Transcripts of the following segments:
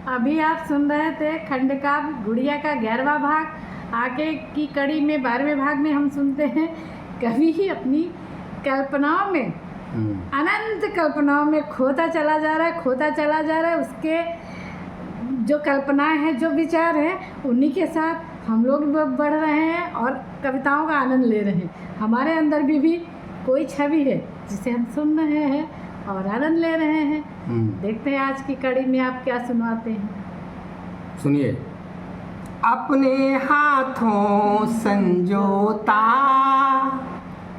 अभी आप सुन रहे थे खंडकाव्य गुड़िया का 11वां भाग। आगे की कड़ी में 12वें भाग में हम सुनते हैं कवि ही अपनी कल्पनाओं में अनंत कल्पनाओं में खोता चला जा रहा है। उसके जो कल्पनाएं हैं, जो विचार हैं, उन्हीं के साथ हम लोग बढ़ रहे हैं और कविताओं का आनंद ले रहे हैं। हमारे अंदर भी कोई छवि है जिसे हम सुन रहे हैं और आनंद ले रहे हैं। देखते हैं आज की कड़ी में आप क्या सुनाते हैं। सुनिए। अपने हाथों संजोता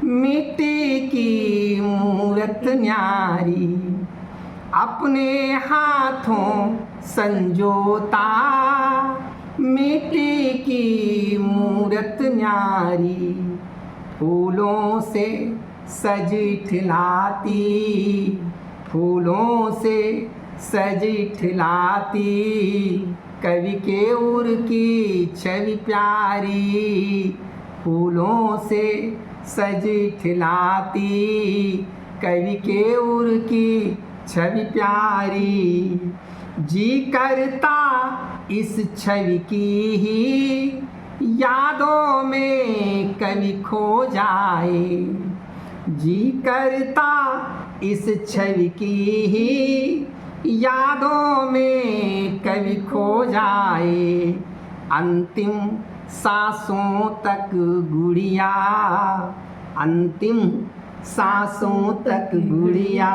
मिट्टी की मूरत न्यारी, अपने हाथों संजोता मिट्टी की मूरत न्यारी, फूलों से सज ठिलाती, फूलों से सज ठिलाती, कवि के उर की छवि प्यारी, फूलों से सज ठिलाती, कवि के उर की छवि प्यारी। जी करता इस छवि की ही यादों में कवि खो जाए, जी करता इस छवि की ही यादों में कवि खो जाए। अंतिम सांसों तक गुड़िया, अंतिम सांसों तक गुड़िया,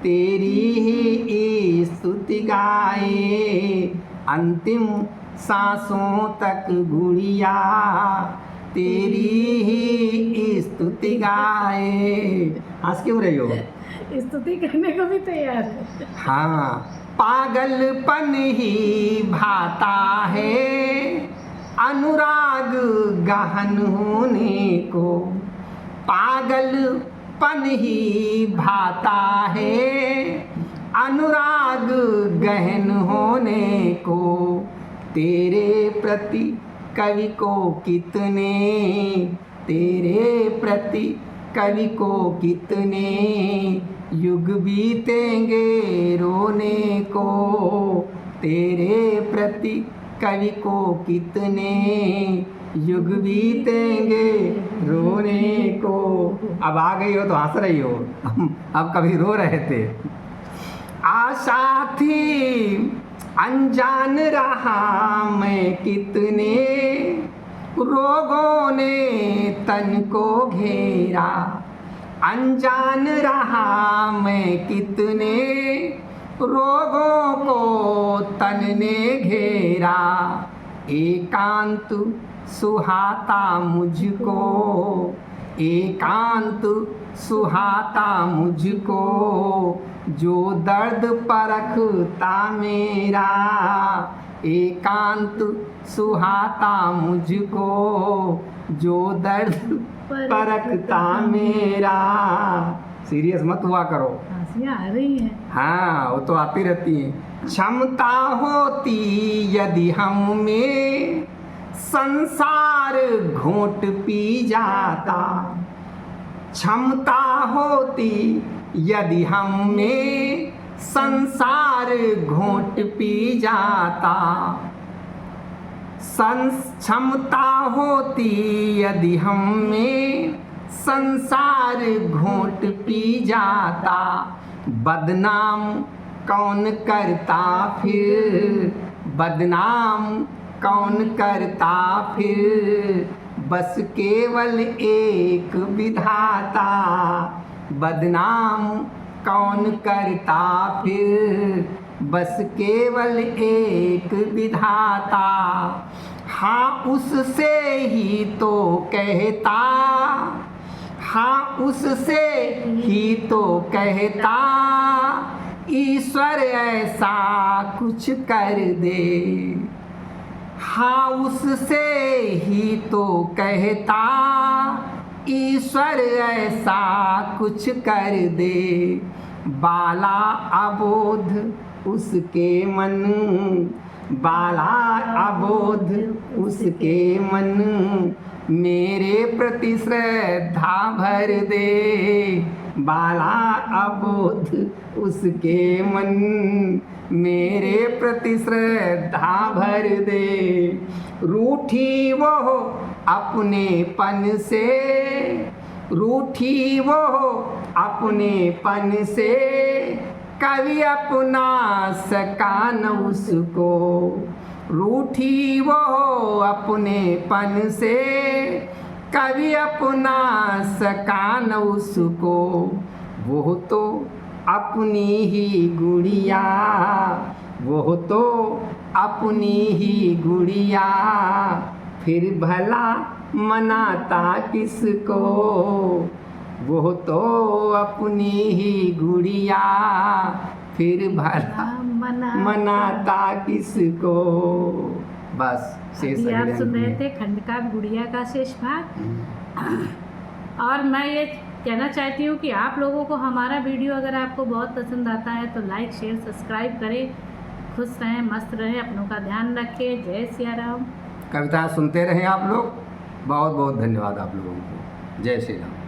तेरी ही स्तुति गाए। अंतिम सांसों तक गुड़िया, तेरी ही स्तुति गाए। हंस क्यों रही हो? स्तुति करने को भी तैयार है। हाँ, पागलपन ही भाता है अनुराग गहन होने को, पागलपन ही भाता है अनुराग गहन होने को। तेरे प्रति कवि को कितने, तेरे प्रति कवि को कितने युग बीतेंगे रोने को, तेरे प्रति कवि को कितने युग बीतेंगे रोने को। अब आ गई हो तो हंस रही हो, अब कभी रो रहे थे। आशा थी अनजान रहा मैं कितने, रोगों ने तन को घेरा, अनजान रहा मैं कितने, रोगों को तन ने घेरा। एकांत सुहाता मुझको, एकांत सुहाता मुझको, जो दर्द परखता मेरा, एकांत सुहाता मुझको, जो दर्द परखता मेरा। सीरियस मत हुआ करो, हंसियाँ आ रही हैं। हाँ, वो तो आती रहती है। क्षमता होती यदि हम में संसार घोंट पी जाता, क्षमता होती यदि हम में संसार घोंट पी जाता, क्षमता होती यदि हम में संसार घोंट पी जाता। बदनाम कौन करता फिर, बदनाम कौन करता फिर, बस केवल एक विधाता, बदनाम कौन करता फिर, बस केवल एक विधाता। हाँ उससे ही तो कहता, हाँ उससे ही तो कहता, ईश्वर ऐसा कुछ कर दे, हाँ उससे ही तो कहता, ईश्वर ऐसा कुछ कर दे। बाला अबोध उसके मन, बाला अबोध उसके मन, मेरे प्रति श्रद्धा भर दे, बाला अबोध उसके मन, मेरे प्रति श्रद्धा भर दे। रूठी वो अपनेपन से, रूठी वो अपनेपन से, कभी अपना सका न उसको। रूठी वो अपनेपन से, कभी अपना सका न उसको। वो तो अपनी ही गुड़िया, वो तो अपनी ही गुड़िया, फिर भला मनाता किसको। वो तो अपनी ही गुड़िया, फिर भला मनाता किसको। बस शेष अभी आप अगले सुन अंक रहे में। थे खंडकाव्य गुड़िया का शेष भाग। और मैं ये कहना चाहती हूँ कि आप लोगों को हमारा वीडियो अगर आपको बहुत पसंद आता है तो लाइक शेयर सब्सक्राइब करें। खुश रहें, मस्त रहें, अपनों का ध्यान रखें। जय सिया राम। कविता सुनते रहें आप लोग। बहुत बहुत धन्यवाद आप लोगों को। जय श्री राम।